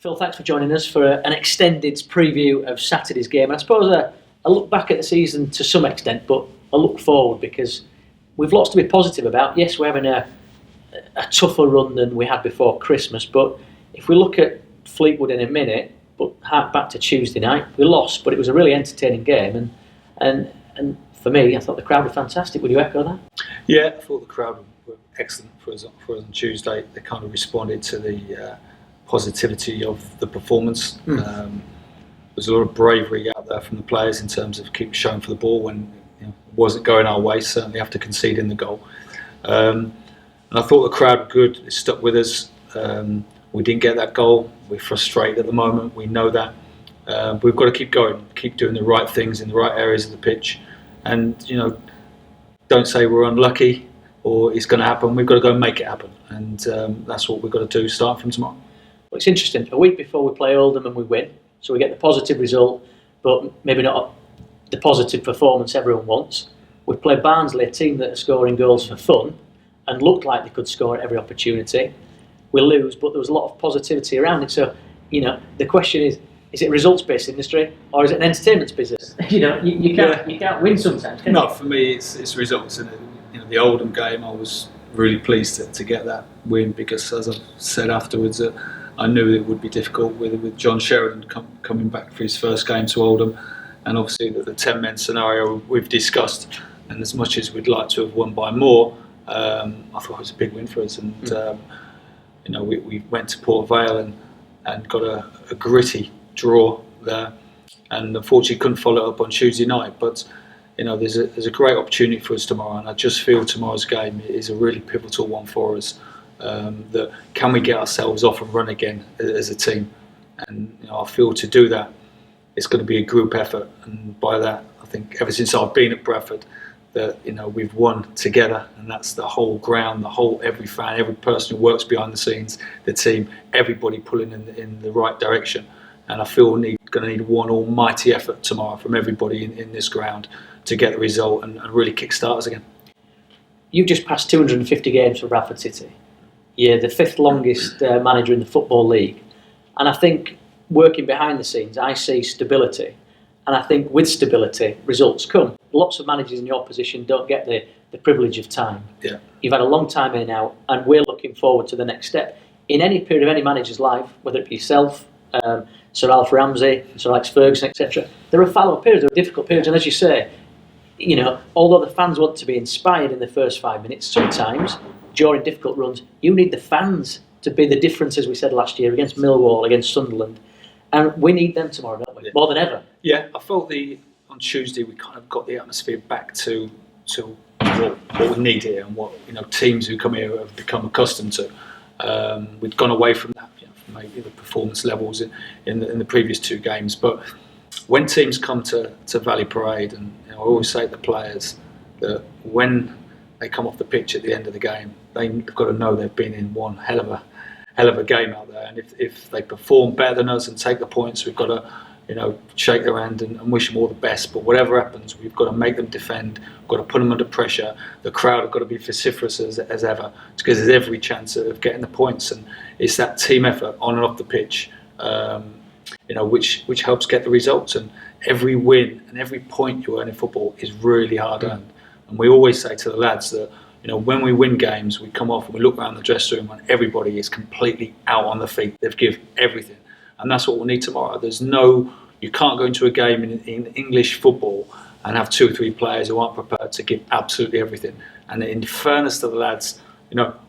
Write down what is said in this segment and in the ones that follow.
Phil, thanks for joining us for an extended preview of Saturday's game. And I suppose a look back at the season to some extent, but a look forward because we've lots to be positive about. Yes, we're having a tougher run than we had before Christmas, but if we look at Fleetwood in a minute, but hark back to Tuesday night, we lost, but it was a really entertaining game. And for me, I thought the crowd were fantastic. Would you echo that? Yeah, I thought the crowd were excellent for us on Tuesday. They kind of responded to the positivity of the performance. There's a lot of bravery out there from the players in terms of keep showing for the ball when it wasn't going our way, certainly after conceding the goal. And I thought the crowd were good. It stuck with us. We didn't get that goal. We're frustrated at the moment. We know that. We've got to keep going, keep doing the right things in the right areas of the pitch. And, don't say we're unlucky or it's going to happen. We've got to go and make it happen. And that's what we've got to do start from tomorrow. Well, it's interesting. A week before we play Oldham and we win, so we get the positive result, but maybe not the positive performance everyone wants. We play Barnsley, a team that are scoring goals for fun and looked like they could score at every opportunity. We lose, but there was a lot of positivity around it. So, the question is it a results-based industry or is it an entertainment business? You can't win sometimes, can you? No, for me it's results. And the Oldham game, I was really pleased to get that win because, as I said afterwards, I knew it would be difficult with John Sheridan coming back for his first game to Oldham, and obviously the 10-men scenario we've discussed. And as much as we'd like to have won by more, I thought it was a big win for us. And we went to Port Vale and got a gritty draw there, and unfortunately couldn't follow it up on Tuesday night. But there's a great opportunity for us tomorrow, and I just feel tomorrow's game is a really pivotal one for us. That can we get ourselves off and run again as a team? And I feel to do that, it's going to be a group effort. And by that, I think ever since I've been at Bradford, that we've won together, and that's the whole ground, every fan, every person who works behind the scenes, the team, everybody pulling in the right direction. And I feel going to need one almighty effort tomorrow from everybody in this ground to get the result and really kick-start us again. You've just passed 250 games for Bradford City. You're the fifth longest manager in the Football League. And I think working behind the scenes, I see stability. And I think with stability, results come. Lots of managers in your position don't get the privilege of time. Yeah. You've had a long time here now, and we're looking forward to the next step. In any period of any manager's life, whether it be yourself, Sir Alf Ramsey, Sir Alex Ferguson, etc., there are fallow periods, there are difficult periods. And as you say, although the fans want to be inspired in the first 5 minutes, sometimes during difficult runs, you need the fans to be the difference, as we said last year, against Millwall, against Sunderland. And we need them tomorrow, don't we? Yeah. More than ever. Yeah, I felt on Tuesday we kind of got the atmosphere back to what we need here and what teams who come here have become accustomed to. We'd gone away from that, from maybe the performance levels in the previous two games. But when teams come to Valley Parade, and I always say to the players that when they come off the pitch at the end of the game, they've got to know they've been in one hell of a game out there. And if they perform better than us and take the points, we've got to shake their hand and wish them all the best. But whatever happens, we've got to make them defend. We've got to put them under pressure. The crowd have got to be vociferous as ever, because there's every chance of getting the points. And it's that team effort on and off the pitch, which helps get the results. And every win and every point you earn in football is really hard earned. And we always say to the lads that when we win games, we come off and we look around the dressing room and everybody is completely out on the feet. They've given everything. And that's what we'll need tomorrow. You can't go into a game in English football and have 2 or 3 players who aren't prepared to give absolutely everything. And in fairness to the lads,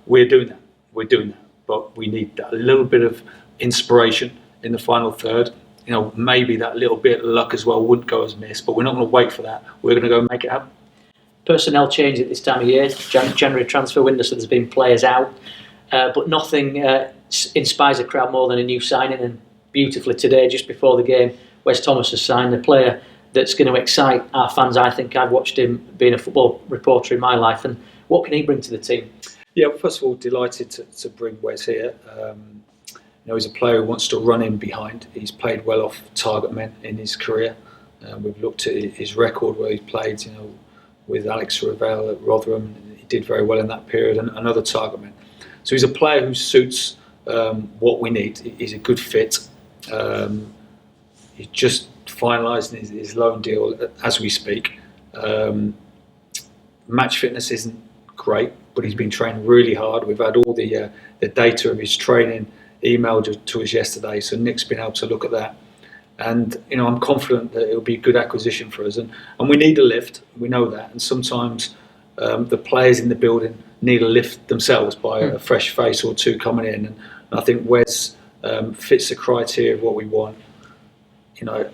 we're doing that. We're doing that. But we need a little bit of inspiration in the final third. Maybe that little bit of luck as well wouldn't go as missed, but we're not going to wait for that. We're going to go and make it happen. Personnel change at this time of year, January transfer window, so there's been players out, but nothing inspires a crowd more than a new signing. And beautifully today, just before the game, Wes Thomas has signed a player that's going to excite our fans. I think I've watched him being a football reporter in my life, and what can he bring to the team? Yeah, first of all, delighted to bring Wes here. He's a player who wants to run in behind. He's played well off target men in his career. We've looked at his record where he's played, with Alex Ravel at Rotherham. He did very well in that period, and other target men. So he's a player who suits what we need. He's a good fit. He's just finalising his loan deal as we speak. Match fitness isn't great, but he's been training really hard. We've had all the data of his training emailed to us yesterday, so Nick's been able to look at that. And I'm confident that it'll be a good acquisition for us. And we need a lift, we know that. And sometimes the players in the building need a lift themselves by a fresh face or two coming in. And I think Wes fits the criteria of what we want.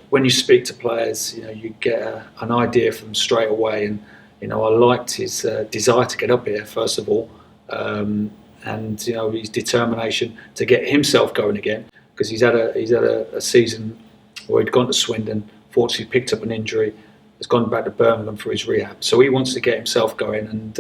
When you speak to players, you get an idea from them straight away. And I liked his desire to get up here first of all, and his determination to get himself going again, because he's had a season where he'd gone to Swindon, fortunately picked up an injury, has gone back to Birmingham for his rehab. So he wants to get himself going, and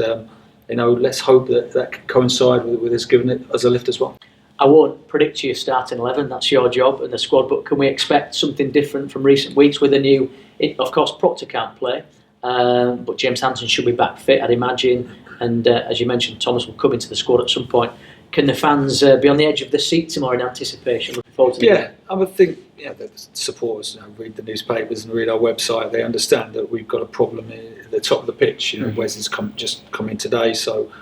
let's hope that can coincide with us giving it as a lift as well. I won't predict you starting 11, that's your job and the squad, but can we expect something different from recent weeks with a new, of course Proctor can't play, but James Hansen should be back fit, I'd imagine, and as you mentioned, Thomas will come into the squad at some point. Can the fans be on the edge of the seat tomorrow in anticipation? Looking forward to the game? I would think the supporters read the newspapers and read our website. They understand that we've got a problem at the top of the pitch. Wes has just come in today, so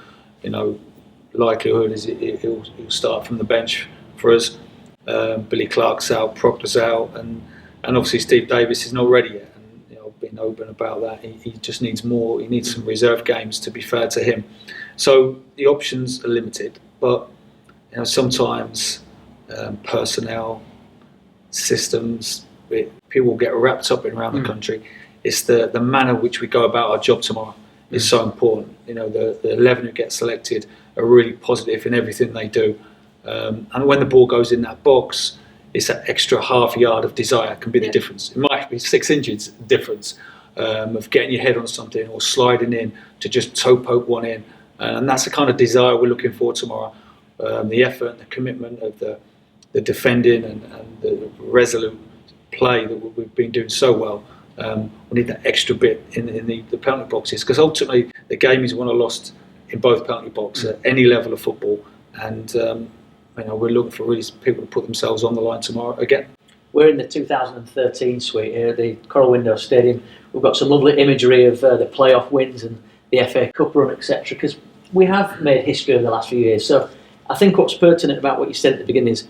likelihood is he'll start from the bench for us. Billy Clark's out, Proctor's out, and obviously Steve Davis is not ready yet. And I've been open about that. He just needs more. He needs some reserve games, to be fair to him. So the options are limited, but sometimes personnel, systems, people get wrapped up in around the country. It's the manner in which we go about our job tomorrow is so important. The 11 who get selected are really positive in everything they do, and when the ball goes in that box, it's that extra half yard of desire can be the difference. It might be 6 inches difference of getting your head on something or sliding in to just toe poke one in, and that's the kind of desire we're looking for tomorrow. The effort and the commitment of the defending and the resolute play that we've been doing so well. We need that extra bit in the penalty boxes, because ultimately the game is won or lost in both penalty boxes at any level of football, and we're looking for really people to put themselves on the line tomorrow again. We're in the 2013 suite here at the Coral Window Stadium. We've got some lovely imagery of the playoff wins and the FA Cup run, etc., because we have made history over the last few years. So I think what's pertinent about what you said at the beginning is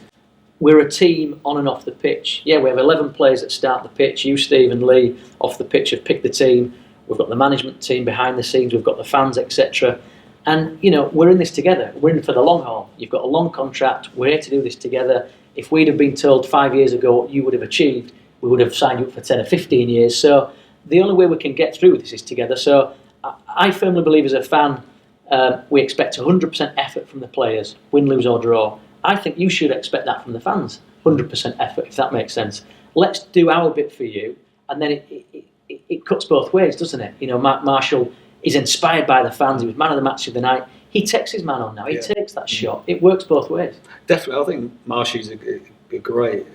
we're a team on and off the pitch. Yeah, we have 11 players that start the pitch. You, Steve and Lee off the pitch have picked the team. We've got the management team behind the scenes. We've got the fans, etc. And, we're in this together. We're in for the long haul. You've got a long contract. We're here to do this together. If we'd have been told 5 years ago what you would have achieved, we would have signed you up for 10 or 15 years. So the only way we can get through this is together. So I firmly believe as a fan, we expect 100% effort from the players, win, lose or draw. I think you should expect that from the fans, 100% effort, if that makes sense. Let's do our bit for you, and then it cuts both ways, doesn't it? Mark Marshall is inspired by the fans. He was man of the match of the night. He takes his man on now. He takes that shot. It works both ways. Definitely. I think Marshy's a great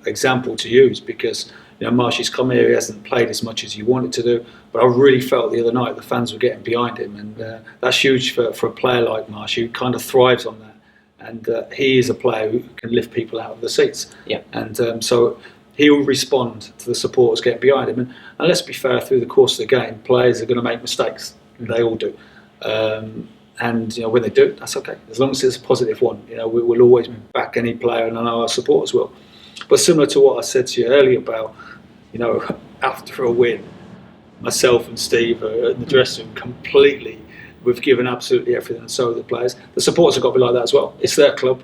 example to use, because Marshy's come here, he hasn't played as much as he wanted to do, but I really felt the other night the fans were getting behind him, and that's huge for a player like Marshy, who kind of thrives on that. And he is a player who can lift people out of the seats. Yeah. And so he will respond to the supporters getting behind him. And let's be fair, through the course of the game, players are going to make mistakes. They all do. And when they do, that's okay. As long as it's a positive one, we will always back any player, and I know our supporters will. But similar to what I said to you earlier about, after a win, myself and Steve are in the dressing room completely. We've given absolutely everything, and so have the players. The supporters have got to be like that as well. It's their club.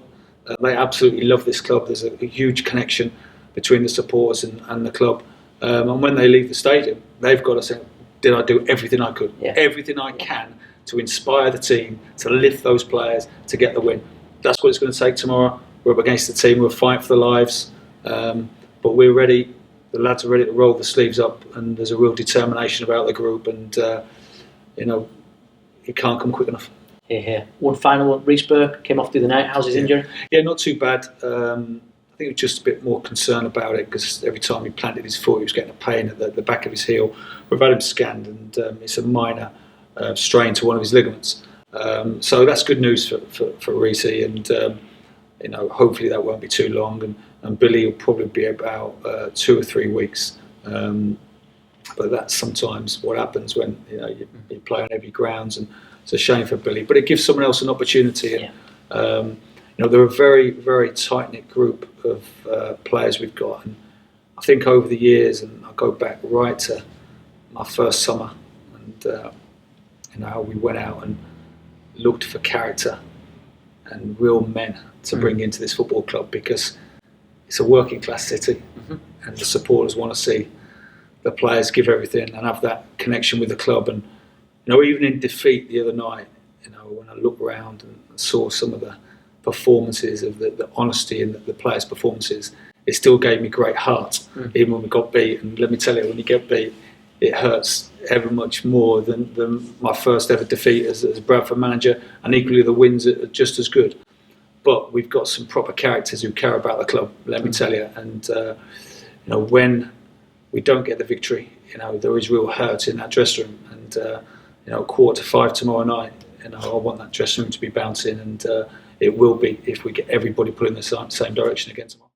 They absolutely love this club. There's a huge connection between the supporters and the club. And when they leave the stadium, they've got to say, did I do everything I could? Yeah. Everything I can to inspire the team, to lift those players, to get the win. That's what it's going to take tomorrow. We're up against the team. We'll fight for their lives. But we're ready. The lads are ready to roll the sleeves up, and there's a real determination about the group. And, it can't come quick enough. Here. One final one. Reece Burke came off through the night. How's his injury? Yeah, not too bad. I think he was just a bit more concerned about it, because every time he planted his foot, he was getting a pain at the back of his heel. We've had him scanned, and it's a minor strain to one of his ligaments. So that's good news for Reece. And hopefully that won't be too long, and Billy will probably be about 2 or 3 weeks. But that's sometimes what happens when you play on heavy grounds, and it's a shame for Billy. But it gives someone else an opportunity. And, they're a very, very tight-knit group of players we've got. And I think over the years, and I go back right to my first summer, and how we went out and looked for character and real men to bring into this football club, because it's a working class city, and the supporters want to see the players give everything and have that connection with the club. And even in defeat the other night, when I look around and saw some of the performances of the honesty in the players' performances, it still gave me great heart, even when we got beat. And let me tell you, when you get beat, it hurts ever much more than my first ever defeat as a Bradford manager, and equally the wins are just as good. But we've got some proper characters who care about the club, let me tell you. And when we don't get the victory, there is real hurt in that dressing room. And 4:45 tomorrow night, I want that dressing room to be bouncing, and it will be if we get everybody pulling the same direction against them.